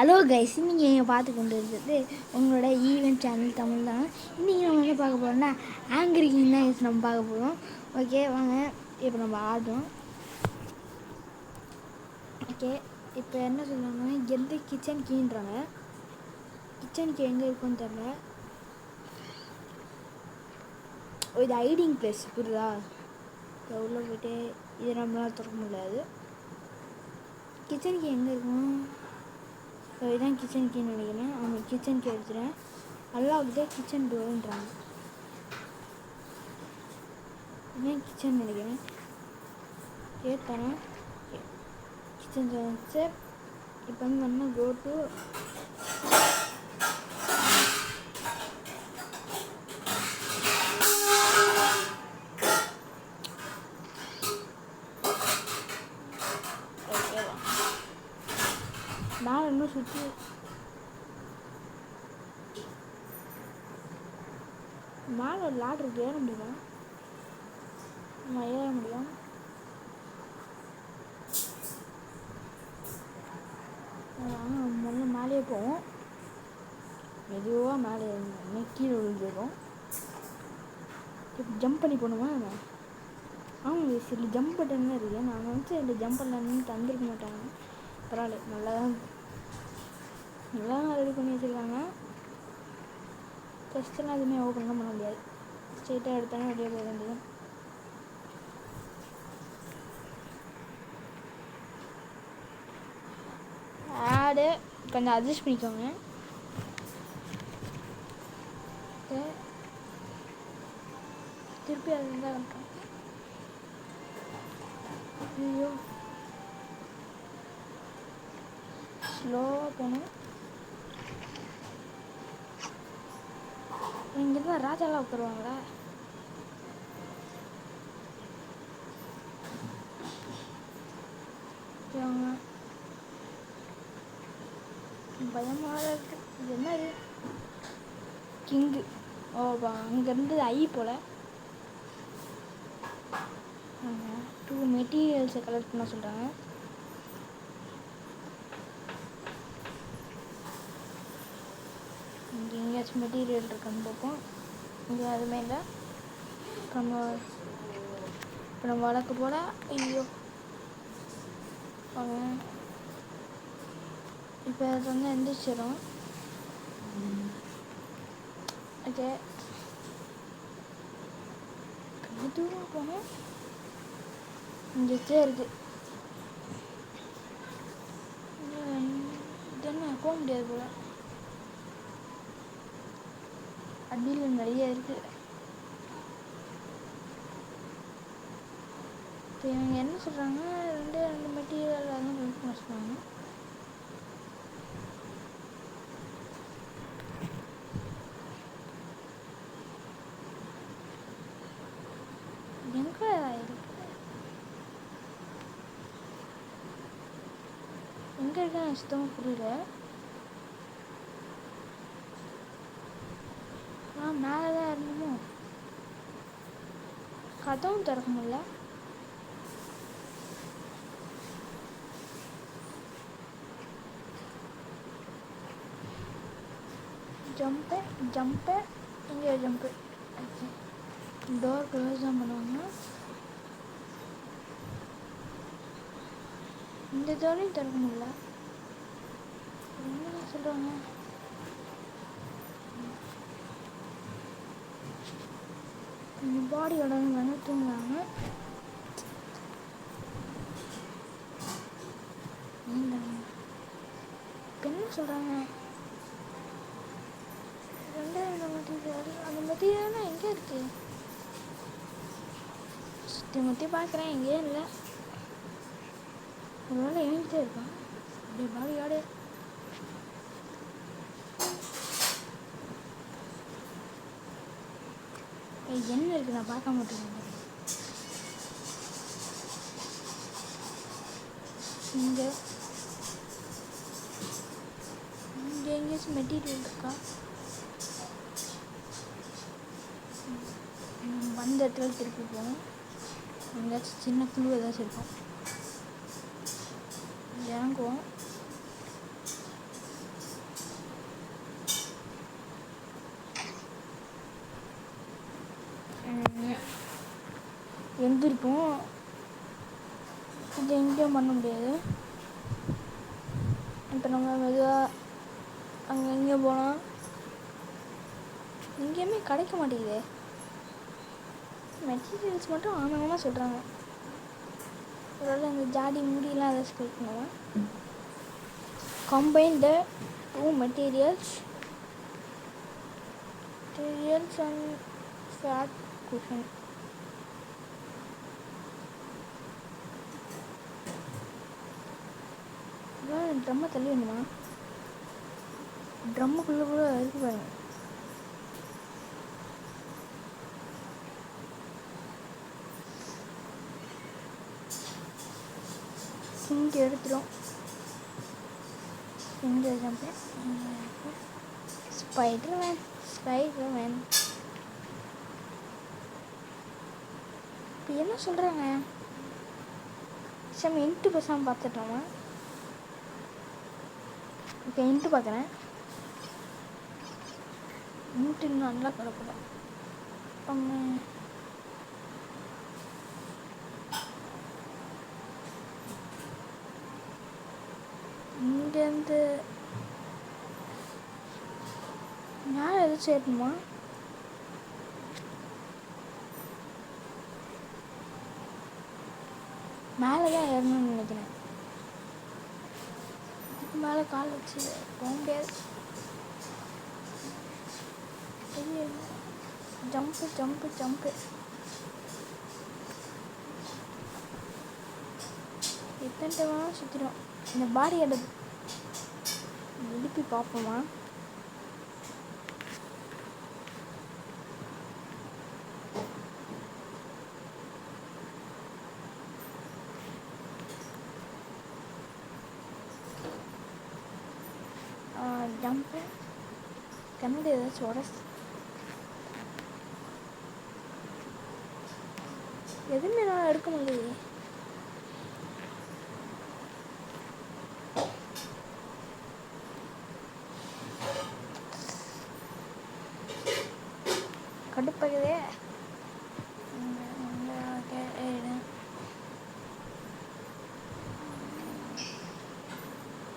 Hello guys, நீங்கள் பார்த்து கொண்டு இருக்கிறது உங்களோட ஈவெண்ட் சேனல் தமிழ் தான். இன்றைக்கி நம்ம என்ன பார்க்க போகிறோம்னா ஆங்கிரி கிங் தான் நம்ம பார்க்க போகிறோம். ஓகே வாங்க, இப்போ நம்ம ஆடுறோம். ஓகே, இப்போ என்ன சொல்கிறாங்கன்னா எந்த கிச்சன் கீன்றாங்க. கிச்சன் கீ எங்கே இருக்குன்னு தெரில. இது ஹைடிங் பிளேஸ் புரியுதா? இப்போ உள்ளே போய்ட்டு இது நம்மளால் திறக்க முடியாது. கிச்சன் கீ எங்கே இருக்கும்? இதுதான் கிச்சன் கீன்னு நினைக்கிறேன். ஆமாம், கிச்சன் கீ எடுத்துகிறேன். அல்லாவுக்கு கிச்சன் டோருன்றாங்க. இதுதான் கிச்சன் நினைக்கிறேன். ஏற்கனவே கிச்சன் வந்துச்சு. இப்போ வந்து நம்ம கோ டு மேலே இன்னும் சுற்றி மேலே ஒரு லாட்ருக்கு ஏற முடியுமா? நம்ம ஏற முடியும். முதல்ல மேலேயே போவோம். மெதுவாக மேலே ஏறணும், கீழே விழுந்துடும். இப்போ ஜம்ப் பண்ணி போகணுமா? அவங்க சரி ஜம்ப் பட்டன் இருக்குது. நான் வந்து இந்த ஜம்ப் பண்ணலன்னு தந்துருக்க மாட்டாங்க. பரவாயில்ல, நல்லா தான் ரெடி பண்ணி வச்சுருக்காங்க. டெஸ்ட்டெல்லாம் எதுவுமே ஓப்பன் பண்ண முடியாது. ஸ்ட்ரெயிட்டாக எடுத்தாலும் வெளியே போக வேண்டியது. ஆடு கொஞ்சம் அட்ஜஸ்ட் பண்ணிக்கோங்க. திருப்பி அது இருந்தால் வந்துட்டோம். ஐயோ, ஸ்லோவாக போகணும். இங்கே தான் ராஜாலாம் உட்காருவாங்களா? பயமாக இருக்கு. இது என்னது? கிங்கு. ஓப்பா, அங்கேருந்து ஐ போல் 2 மெட்டீரியல்ஸை கலெக்ட் பண்ண சொல்கிறாங்க. இங்கே எங்கேயாச்சும் மெட்டீரியல் இருக்கான்னு பார்ப்போம். இங்கே அதுவுமே இல்லை. இப்போ நம்ம வழக்கு போல் ஐயோ இப்போ அது வந்து எந்திரிச்சிடும். ஓகே, தூரம் போனோம். இங்கே இருக்குது. இதென்ன போக முடியாது போல. அடியில் நிறைய இருக்குது. இப்போ இவங்க என்ன சொல்கிறாங்க, ரெண்டு மெட்டீரியல் அதெல்லாம் கலெக்ட் பண்ண சொல்கிறாங்க. எங்கே இருக்கு? எங்கே இருக்கா சுத்தமாக புரியல. மேலே தான் இருந்தோமோ. கதவும் திறக்க முடியல. ஜம்ப்பு இங்கே ஜம்ப்பு. டோர் க்ளோஸ் தான் பண்ணுவாங்க. இந்த டோரையும் திறக்க முடியல. என்ன சொல்கிறாங்க? பாடியோட வந்து தூங்குறாங்க. என்ன சொல்கிறாங்க? ரெண்டாவது மெட்டீரியல். அந்த மெட்டீரியல்லாம் எங்கே இருக்குது? சுற்றி பார்க்குறேன், எங்கேயும் இல்லை. ஒரு வேளை எங்கிட்டே இருக்கான். அப்படி பாடியோட என்ன இருக்குது நான் பார்க்க மாட்டேன். இங்கே எங்கேயாச்சும் மெட்டீரியல் இருக்கா? வந்த இடத்துல திருப்பி போகணும். எங்கேயாச்சும் சின்ன குழு ஏதாச்சும் இருக்கும். இறங்குவோம். வந்திருப்போம். இது எங்கேயும் பண்ண முடியாது. இப்போ நம்ம மெதுவாக அங்கே எங்கேயும் போனால் எங்கேயுமே கிடைக்க மாட்டேங்குது. மெட்டீரியல்ஸ் மட்டும் ஆனவனா சொல்கிறாங்க. ஒருவேளை இந்த ஜாடி மூடியெல்லாம் அதை கிடைக்கணுமா? combine the two materials and fat cushion. ட்ரம்மை தள்ளி வேணுமா? ட்ரம்முக்குள்ளே கூட இருக்கு பாருங்க. இங்கே எடுத்துடும். இங்கே ஜம்பு ஸ்பைடர்மேன். இப்போ என்ன சொல்கிறாங்க? சரி இன்ட்டு பேசாமல் பார்த்துட்டோமா? ஓகே இன்ட்டு பார்க்குறேன். இன்ட்டு இன்னும் நல்லா கிடக்கூடாது. இங்கேருந்து நான் எதுவும் சேரணுமா? மேலே தான் ஏறணும்னு நினைக்கிறேன். இதுக்கு மேலே கால் வச்சு போக முடியாது. ஜம்ப்பு எத்தனை டைம் சுற்றிடும். இந்த பாடி எழுப்பி பார்ப்போமா? ஜம்ப்பு கண்ணாடி ஏதாச்சும் எதுவுமே நான் எடுக்க முடியல. கடுப்பாகுதே.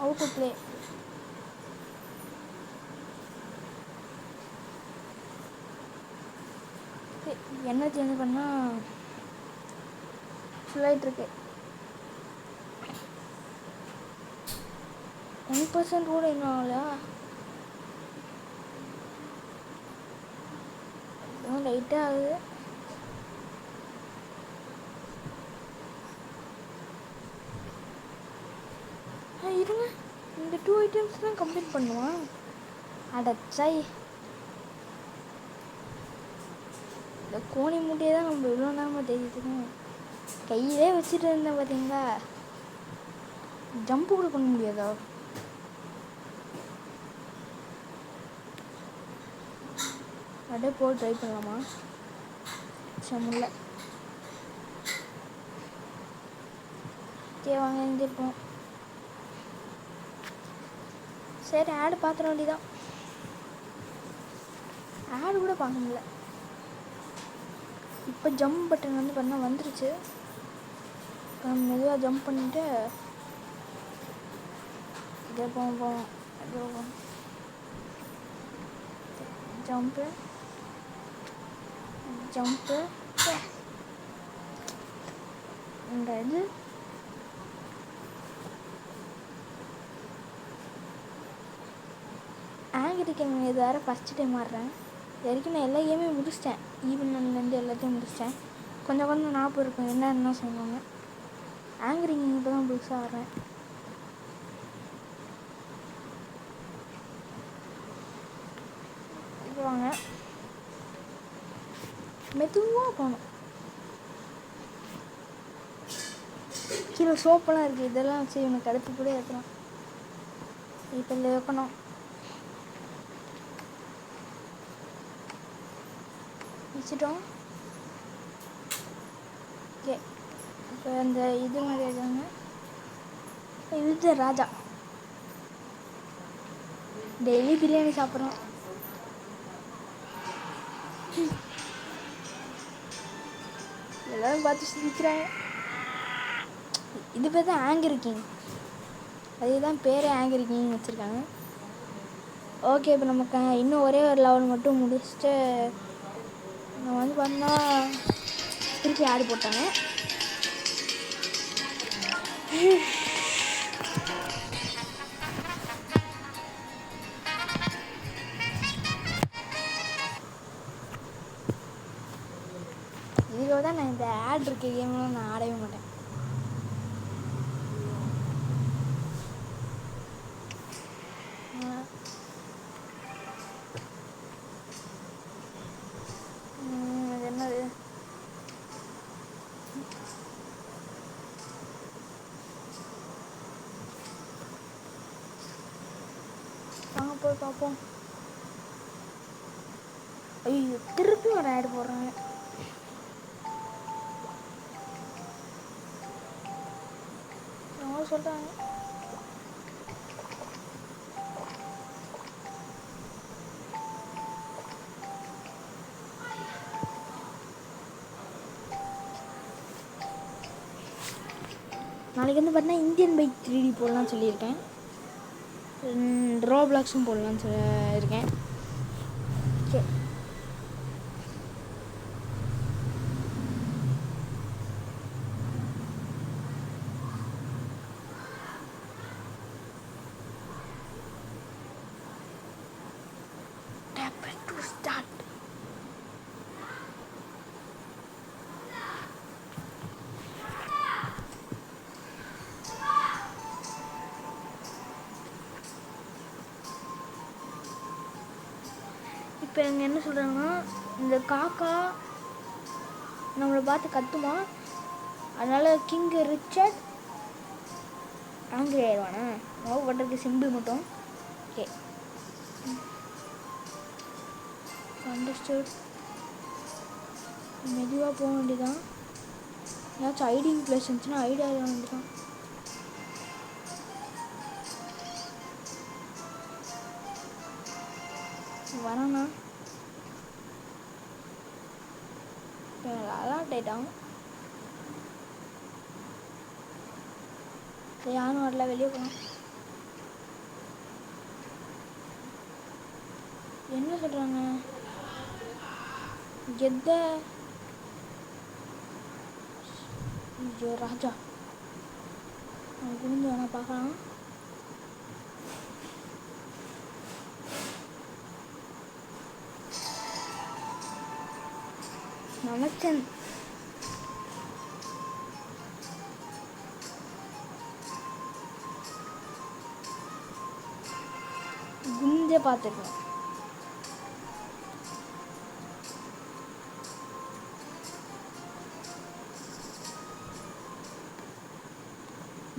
Out to play. என்ன சேஞ்ச் பண்ணால் ஃபுல்லாகிட்ருக்கு. 1% கூட இன்னும் ஆகலையா? இன்னும் லைட்டாக ஆகுது. இருங்க, இந்த 2 ஐட்டம்ஸ் தான் கம்ப்ளீட் பண்ணுவான். அடச்சாய், இந்த கோணி மூட்டையை தான் நம்ம இவ்வளோ நேரமாக தெரிஞ்சுக்கணும். கையிலே வச்சுட்டு இருந்தேன் பார்த்தீங்களா? ஜம்ப்பு கூட பண்ண முடியாதா? அப்படியே போய் ட்ரை பண்ணலாமா? சமுல்ல ஓகே வாங்க எழுந்திருப்போம். சரி ஆடு பார்த்துட வேண்டியதான். ஆடு கூட பார்க்க முடியல. இப்போ ஜம்ப் பட்டன் வந்து பண்ணால் வந்துருச்சு. மெதுவாக ஜம்ப் பண்ணிவிட்டு இதே போவோம். ஜம்ப்பு இந்த இது ஆங்கிரி கேம் இது வேறு ஃபஸ்ட்டு டைம் ஆடுறேன். இது வரைக்கும் நான் எல்லா கேமே முடிச்சிட்டேன். ஈவன்லேருந்து எல்லாத்தையும் முடிச்சிட்டேன். கொஞ்சம் ஞாபகம் இருக்கும் என்னென்ன சொல்லுவாங்க. ஆங்கிரி கேம் இப்போ தான் புதுசாக ஆடுறேன். இது வாங்க மெதுவாக போகணும். கீழே சோப்பெல்லாம் இருக்குது. இதெல்லாம் வச்சு இவனுக்கு கடத்தி கூட ஏற்றலாம். இப்போ இதில் வைக்கணும். வச்சுட்டோம். ஓகே இப்போ அந்த இது மாதிரி இருக்காங்க. இது ராஜா டெய்லி பிரியாணி சாப்பிட்றோம். எல்லோரும் பார்த்து சிரிக்கிறாங்க. இது பேர் தான் ஆங்கர் கிங். அதுதான் பேரே ஆங்கர் கிங் வச்சுருக்காங்க. ஓகே, இப்போ நமக்கு இன்னும் ஒரே ஒரு லெவல் மட்டும் முடிச்சுட்டு நம்ம வந்து பார்த்தோம்னா திருப்பி ஆடு போட்டாங்க. இதுக்காக தான் நான் இந்த ஆட் இருக்க கேம்லாம் நான் ஆடவே மாட்டேன். அது என்னது, வாங்க போய் பார்ப்போம். ஐயோ, திருப்பி ஒரு ஆடு போடுறாங்க. அவங்க சொல்கிறாங்க நாளைக்கு வந்து பார்த்தீங்கன்னா இந்தியன் பைக் 3D போடலான்னு சொல்லியிருக்கேன். ரோப்ளாக்ஸும் போடலான்னு சொல்லியிருக்கேன். Okay, start. இப்போ இங்கே என்ன சொல்கிறாங்கன்னா, இந்த காக்கா நம்மளை பார்த்து கத்துமா, அதனால் கிங் ரிச்சர்ட் ஆங்கிரி ஆயிடுவானா. நோவு பண்ணுறதுக்கு சிம்பிள் மட்டும். Okay, understood. மெதுவாக போக வேண்டியதான். ஏதாச்சும் ஐடிங் பிளேஸ் இருந்துச்சுன்னா ஐடியா வேண்டியதான். வரானா இப்போ அலர்ட் ஆகிட்டான். யாரும் வரல, வெளியே போகணும். என்ன சொல்கிறாங்க, எந்த ஐயோ ராஜா குனிஞ்சு வேணா பார்க்கலாம். நமச்சன் குஞ்சே பார்த்துக்கலாம்.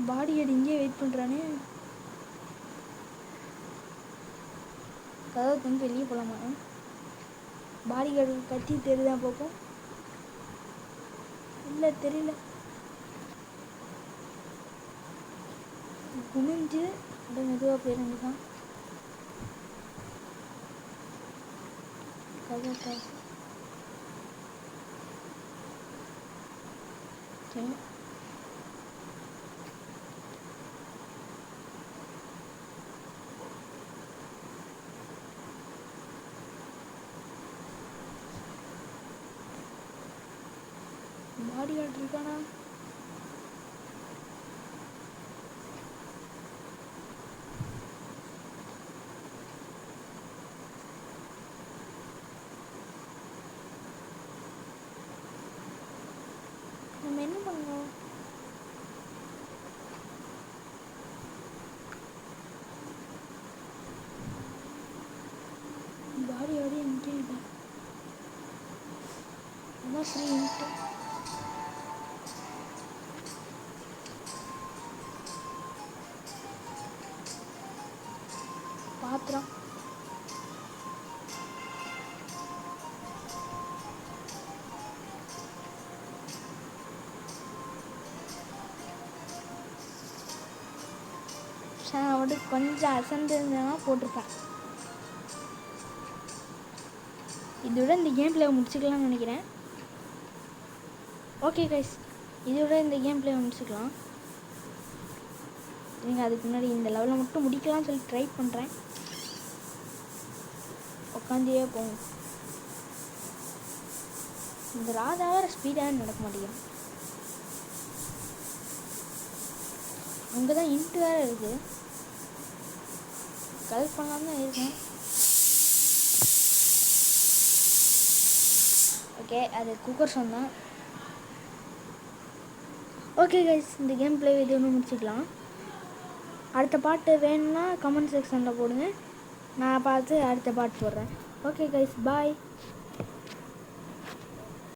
பாடி கார்டு இங்கே வெயிட் பண்ணுறானே. கதவை வந்து வெளியே போகலாமா? பாடி கார்டு கத்தி தெரியுதான் பார்ப்போம். இல்லை, தெரியல. குனிஞ்சு அப்படியே மெதுவாக போயிருந்து தான் கதை. சரி, பாடி கார்டு இருக்கானா? நம்ம என்ன பண்ணோம்? பாடி கார்டு எங்கே இல்லை. அதான் ஃப்ரீன்ட்டு பாத்திரம். அவட்டு கொஞ்சம் அசந்து இருந்தேன்னா போட்டிருப்பேன். இதோட இந்த கேம் பிளே முடிச்சுக்கலாம்னு நினைக்கிறேன். ஓகே கைஸ், இதோட இந்த கேம் பிளே முடிச்சுக்கலாம். நீங்கள் அதுக்கு முன்னாடி இந்த லெவலில் மட்டும் முடிக்கலாம்னு சொல்லி ட்ரை பண்ணுறேன். உட்காந்தே போகும். இந்த ராதா வேறு ஸ்பீடாக நடக்க மாட்டேங்குது. அங்கே தான் இன்ட்டு வேறு இருக்குது. கலெக்ட் பண்ணலாம் தான் இருக்கேன். ஓகே, அது குக்கர் சொன்னேன். ஓகே கைஸ், இந்த கேம் பிளே இது ஒன்று முடிச்சுக்கலாம். அடுத்த பாட்டு வேணும்னா கமெண்ட் செக்ஷனில் போடுங்க, நான் பார்த்து அடுத்த பாட்டு போடுறேன். ஓகே கைஸ், பாய்.